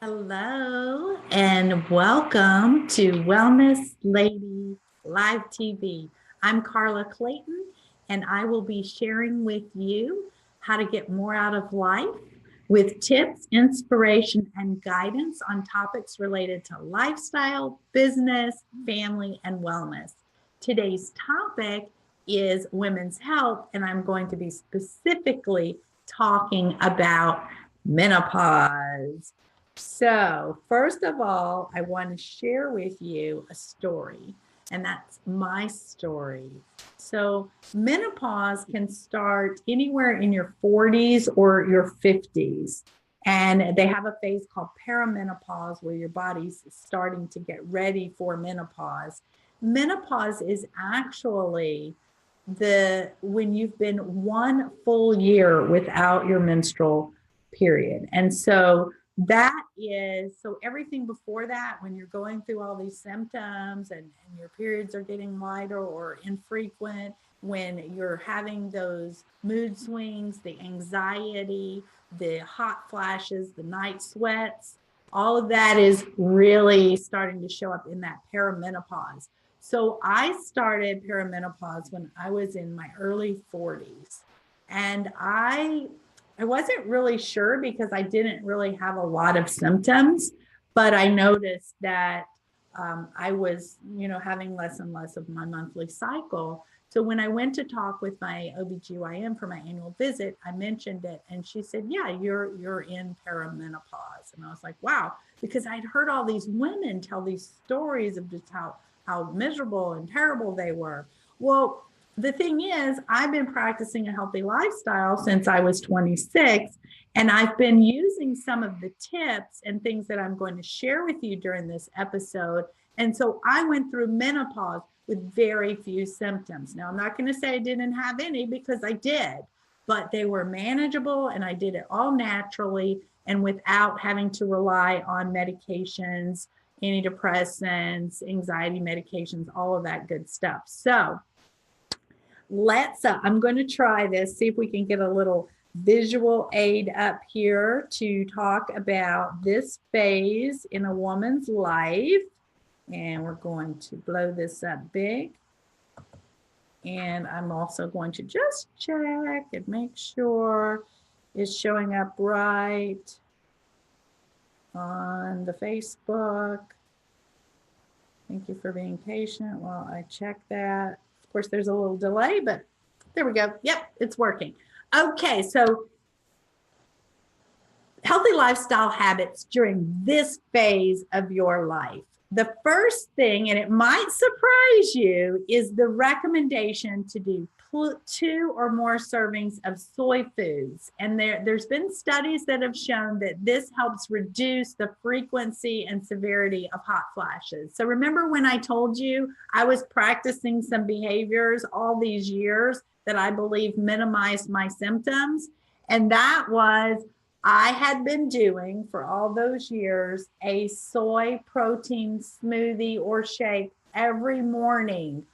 Hello and welcome to Wellness Lady Live TV. I'm Carla Clayton and I will be sharing with you how to get more out of life with tips, inspiration, and guidance on topics related to lifestyle, business, family, and wellness. Today's topic is women's health, and I'm going to be specifically talking about menopause. So, first of all, I want to share with you a story, and that's my story. So, menopause can start anywhere in your 40s or your 50s. And they have a phase called perimenopause where your body's starting to get ready for menopause. Menopause is actually the when you've been one full year without your menstrual period. And so everything before that, when you're going through all these symptoms and your periods are getting lighter or infrequent, when you're having those mood swings, the anxiety, the hot flashes, the night sweats, all of that is really starting to show up in that perimenopause. So I started perimenopause when I was in my early 40s. And I wasn't really sure because I didn't really have a lot of symptoms, but I noticed that I was, having less and less of my monthly cycle. So when I went to talk with my OBGYN for my annual visit, I mentioned it and she said, "Yeah, you're in perimenopause." And I was like, "Wow," because I'd heard all these women tell these stories of just how miserable and terrible they were. Well, the thing is, I've been practicing a healthy lifestyle since I was 26, and I've been using some of the tips and things that I'm going to share with you during this episode. And so I went through menopause with very few symptoms. Now, I'm not going to say I didn't have any because I did, but they were manageable and I did it all naturally and without having to rely on medications, antidepressants, anxiety medications, all of that good stuff. So, I'm going to try this, see if we can get a little visual aid up here to talk about this phase in a woman's life. And we're going to blow this up big. And I'm also going to just check and make sure it's showing up right on the Facebook. Thank you for being patient while I check that. Of course, there's a little delay, but there we go. Yep, it's working. Okay, so healthy lifestyle habits during this phase of your life. The first thing, and it might surprise you, is the recommendation to do 2 or more servings of soy foods. And there's been studies that have shown that this helps reduce the frequency and severity of hot flashes. So remember when I told you I was practicing some behaviors all these years that I believe minimized my symptoms? And that was I had been doing for all those years a soy protein smoothie or shake every morning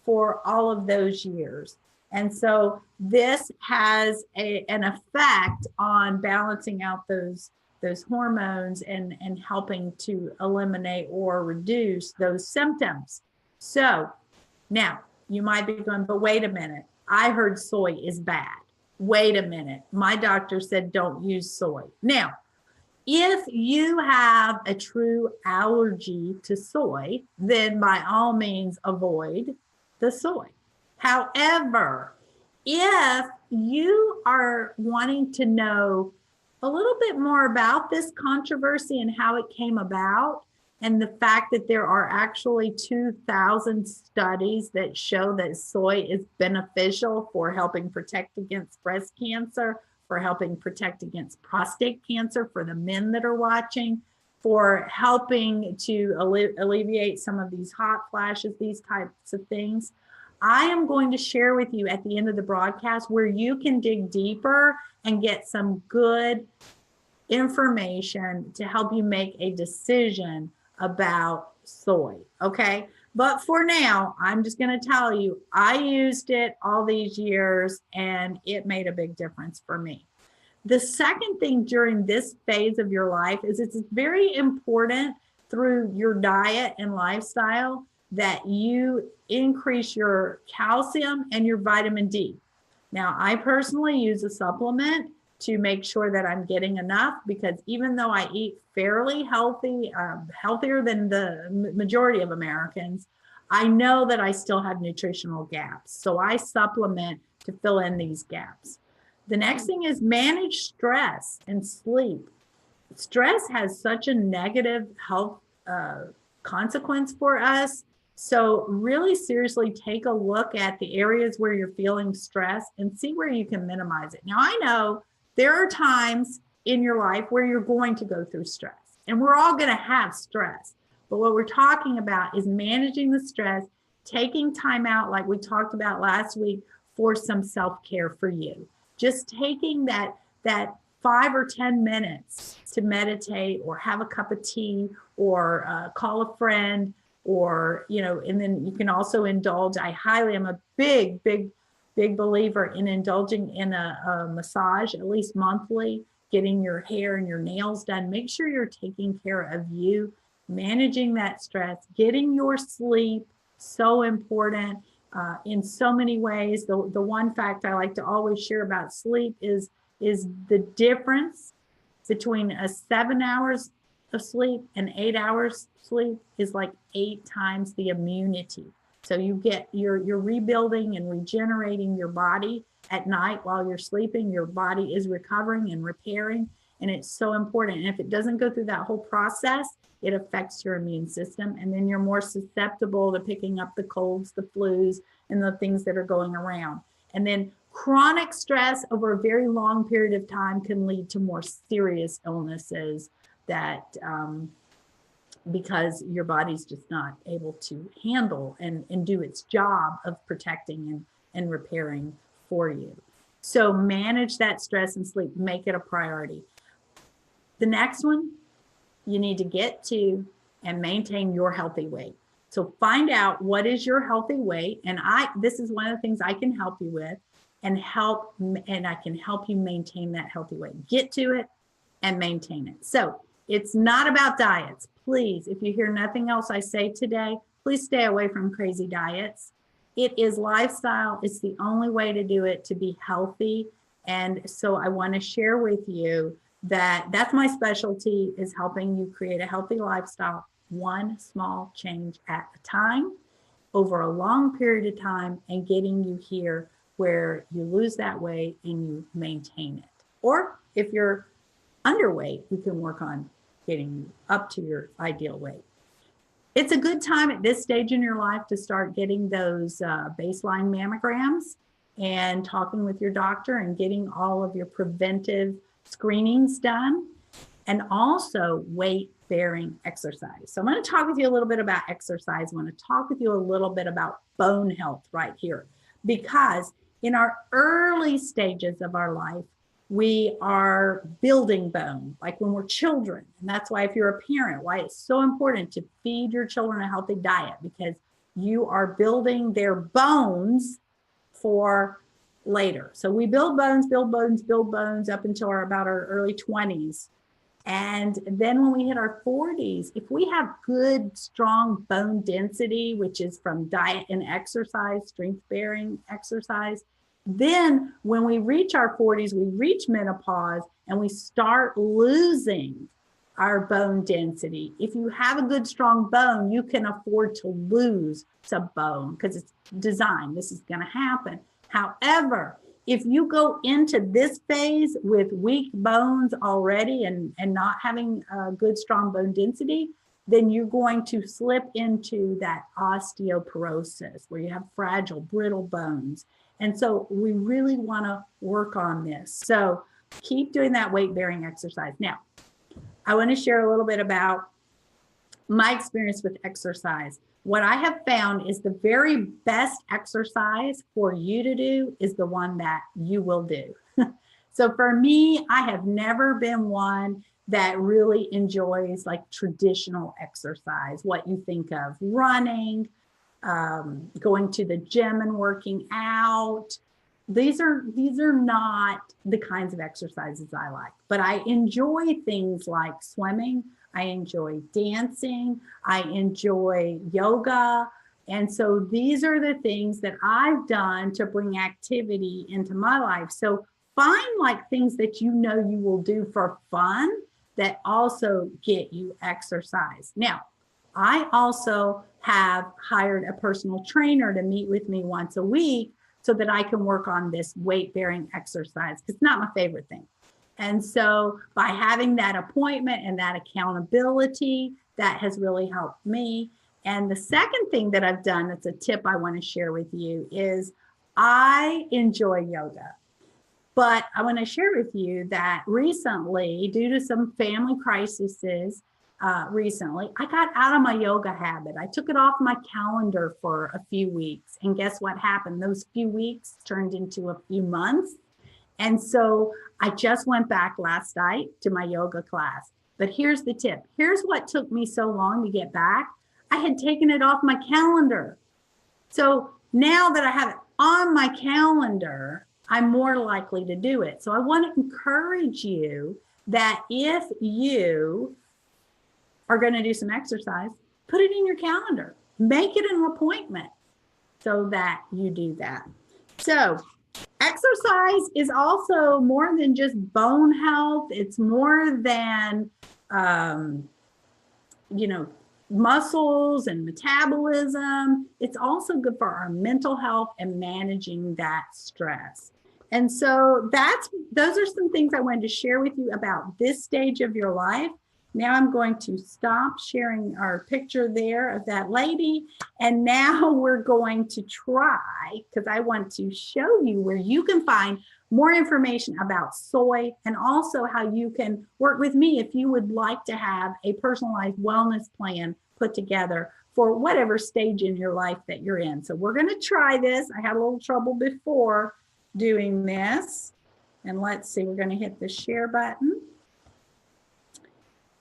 for all of those years. And so this has an effect on balancing out those hormones and helping to eliminate or reduce those symptoms. So now you might be going, but wait a minute, I heard soy is bad. Wait a minute, my doctor said don't use soy. Now, if you have a true allergy to soy, then by all means avoid the soy. However, if you are wanting to know a little bit more about this controversy and how it came about, and the fact that there are actually 2,000 studies that show that soy is beneficial for helping protect against breast cancer, for helping protect against prostate cancer for the men that are watching, for helping to alleviate some of these hot flashes, these types of things. I am going to share with you at the end of the broadcast where you can dig deeper and get some good information to help you make a decision about soy. Okay. But for now, I'm just going to tell you, I used it all these years and it made a big difference for me. The second thing during this phase of your life is it's very important through your diet and lifestyle that you increase your calcium and your vitamin D. Now, I personally use a supplement to make sure that I'm getting enough, because even though I eat fairly healthy, healthier than the majority of Americans, I know that I still have nutritional gaps. So I supplement to fill in these gaps. The next thing is manage stress and sleep. Stress has such a negative health consequence for us. So really seriously take a look at the areas where you're feeling stress and see where you can minimize it. Now, I know there are times in your life where you're going to go through stress, and we're all going to have stress. But what we're talking about is managing the stress, taking time out, like we talked about last week, for some self-care for you. Just taking that 5 or 10 minutes to meditate or have a cup of tea or call a friend, or, and then you can also indulge. I am a big believer in indulging in a massage at least monthly, getting your hair and your nails done. Make sure you're taking care of you, managing that stress, getting your sleep, so important in so many ways. The one fact I like to always share about sleep is the difference between 7 hours of sleep and 8 hours sleep is like 8 times the immunity. So you're rebuilding and regenerating your body at night while you're sleeping. Your body is recovering and repairing, and it's so important. And if it doesn't go through that whole process, it affects your immune system, and then you're more susceptible to picking up the colds, the flus, and the things that are going around. And then chronic stress over a very long period of time can lead to more serious illnesses that because your body's just not able to handle and do its job of protecting and repairing for you. So manage that stress and sleep, make it a priority. The next one, you need to get to and maintain your healthy weight. So find out what is your healthy weight. And this is one of the things I can help you with and I can help you maintain that healthy weight. Get to it and maintain it. So it's not about diets. Please, if you hear nothing else I say today, please stay away from crazy diets. It is lifestyle. It's the only way to do it, to be healthy. And so I want to share with you that's my specialty, is helping you create a healthy lifestyle, one small change at a time, over a long period of time, and getting you here where you lose that weight and you maintain it. Or if you're underweight, we can work on getting you up to your ideal weight. It's a good time at this stage in your life to start getting those baseline mammograms and talking with your doctor and getting all of your preventive screenings done, and also weight-bearing exercise. So I'm going to talk with you a little bit about exercise. I want to talk with you a little bit about bone health right here, because in our early stages of our life, we are building bone, like when we're children. And that's why, if you're a parent, why it's so important to feed your children a healthy diet, because you are building their bones for later. So we build bones up until about our early 20s. And then when we hit our 40s, if we have good, strong bone density, which is from diet and exercise, strength-bearing exercise, then when we reach our 40s, we reach menopause and we start losing our bone density. If you have a good, strong bone, you can afford to lose some bone because it's designed. This is going to happen. However, if you go into this phase with weak bones already and not having a good, strong bone density, then you're going to slip into that osteoporosis where you have fragile, brittle bones. And so we really want to work on this. So keep doing that weight-bearing exercise. Now, I want to share a little bit about my experience with exercise. What I have found is the very best exercise for you to do is the one that you will do. So for me, I have never been one that really enjoys like traditional exercise, what you think of running, going to the gym and working out. these are not the kinds of exercises I like, but I enjoy things like swimming. I enjoy dancing. I enjoy yoga. And so these are the things that I've done to bring activity into my life. So find like things that you know you will do for fun that also get you exercise. Now, I also have hired a personal trainer to meet with me once a week so that I can work on this weight bearing exercise, because it's not my favorite thing. And so by having that appointment and that accountability, that has really helped me. And the second thing that I've done, that's a tip I want to share with you, is I enjoy yoga. But I want to share with you that recently, due to some family crises, recently, I got out of my yoga habit. I took it off my calendar for a few weeks. And guess what happened? Those few weeks turned into a few months. And so I just went back last night to my yoga class. But here's the tip. Here's what took me so long to get back. I had taken it off my calendar. So now that I have it on my calendar, I'm more likely to do it. So I want to encourage you that if you are going to do some exercise, put it in your calendar, make it an appointment so that you do that. So exercise is also more than just bone health. It's more than, muscles and metabolism. It's also good for our mental health and managing that stress. And so those are some things I wanted to share with you about this stage of your life. Now I'm going to stop sharing our picture there of that lady. And now we're going to try, because I want to show you where you can find more information about soy, and also how you can work with me if you would like to have a personalized wellness plan put together for whatever stage in your life that you're in. So we're going to try this. I had a little trouble before doing this. And let's see, we're going to hit the share button.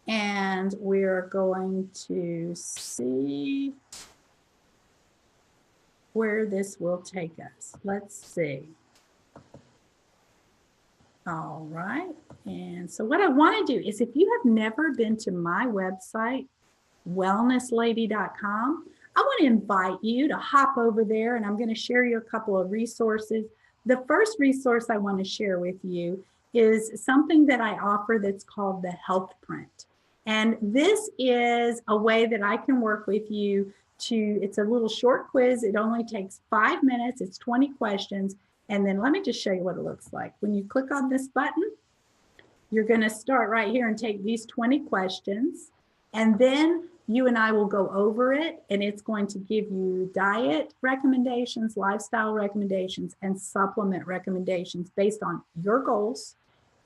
And we're going to see where this will take us. Let's see. All right. And so what I want to do is, if you have never been to my website, wellnesslady.com, I want to invite you to hop over there, and I'm going to share you a couple of resources. The first resource I want to share with you is something that I offer that's called the Health Print. And this is a way that I can work with you it's a little short quiz. It only takes 5 minutes. It's 20 questions. And then let me just show you what it looks like. When you click on this button, you're going to start right here and take these 20 questions. And then you and I will go over it, and it's going to give you diet recommendations, lifestyle recommendations, and supplement recommendations based on your goals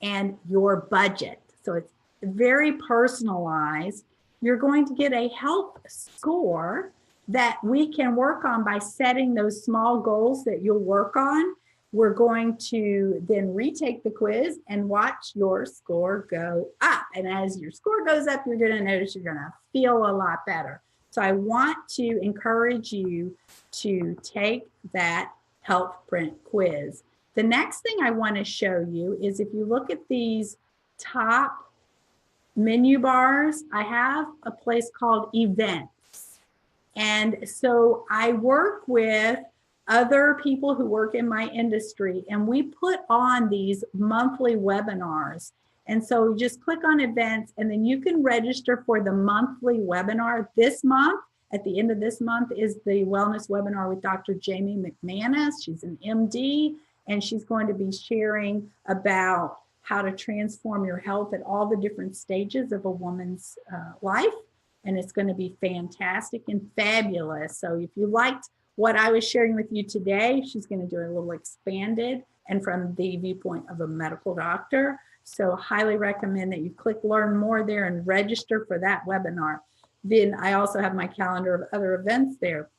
and your budget. So it's very personalized. You're going to get a health score that we can work on by setting those small goals that you'll work on. We're going to then retake the quiz and watch your score go up. And as your score goes up, you're going to notice you're going to feel a lot better. So I want to encourage you to take that Health Print quiz. The next thing I want to show you is, if you look at these top menu bars, I have a place called events. And so I work with other people who work in my industry, and we put on these monthly webinars. And so you just click on events, and then you can register for the monthly webinar. This month, at the end of this month, is the wellness webinar with Dr. Jamie McManus. She's an MD, and she's going to be sharing about how to transform your health at all the different stages of a woman's life. And it's going to be fantastic and fabulous. So if you liked what I was sharing with you today, she's going to do a little expanded and from the viewpoint of a medical doctor. So highly recommend that you click learn more there and register for that webinar. Then I also have my calendar of other events there.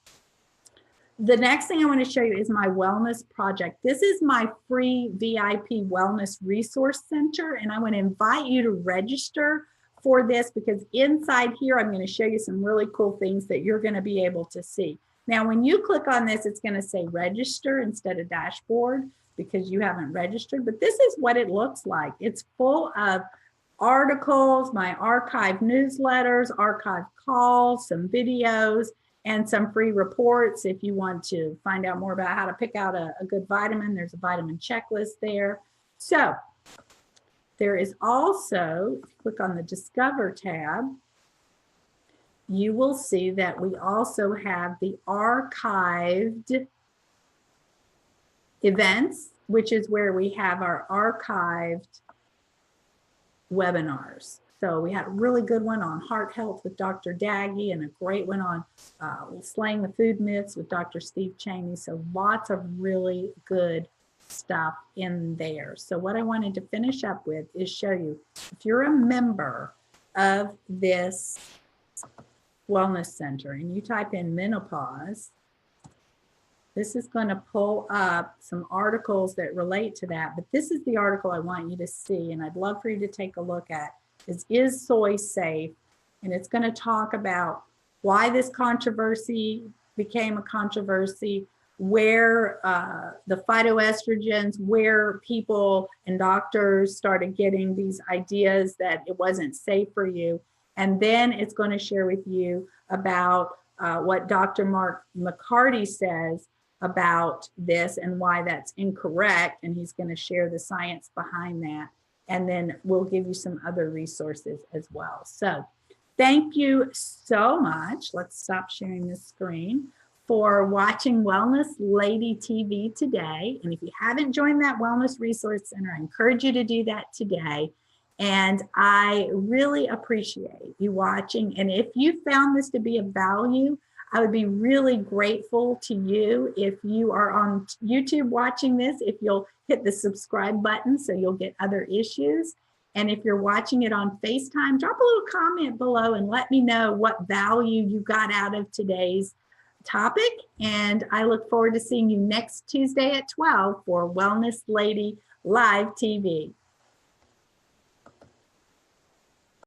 The next thing I want to show you is my wellness project. This is my free VIP wellness resource center, and I want to invite you to register for this, because inside here, I'm going to show you some really cool things that you're going to be able to see. Now, when you click on this, it's going to say register instead of dashboard. because you haven't registered, but this is what it looks like. It's full of articles, my archived newsletters, archived calls, some videos, and some free reports. If you want to find out more about how to pick out a good vitamin, there's a vitamin checklist there. So there is also, if you click on the Discover tab, you will see that we also have the archived events, which is where we have our archived webinars. So we had a really good one on heart health with Dr. Daggy and a great one on slaying the food myths with Dr. Steve Cheney. So lots of really good stuff in there. So what I wanted to finish up with is show you, if you're a member of this wellness center and you type in menopause, this is going to pull up some articles that relate to that. But this is the article I want you to see, and I'd love for you to take a look at. Is soy safe? And it's going to talk about why this controversy became a controversy, where the phytoestrogens, where people and doctors started getting these ideas that it wasn't safe for you. And then it's going to share with you about what Dr. Mark McCarty says about this and why that's incorrect. And he's going to share the science behind that. And then we'll give you some other resources as well. So thank you so much. Let's stop sharing the screen for watching Wellness Lady TV today. And if you haven't joined that Wellness Resource Center, I encourage you to do that today. And I really appreciate you watching. And if you found this to be of value, I would be really grateful to you if you are on YouTube watching this, if you'll hit the subscribe button so you'll get other issues. And if you're watching it on FaceTime, drop a little comment below and let me know what value you got out of today's topic. And I look forward to seeing you next Tuesday at 12 for Wellness Lady Live TV.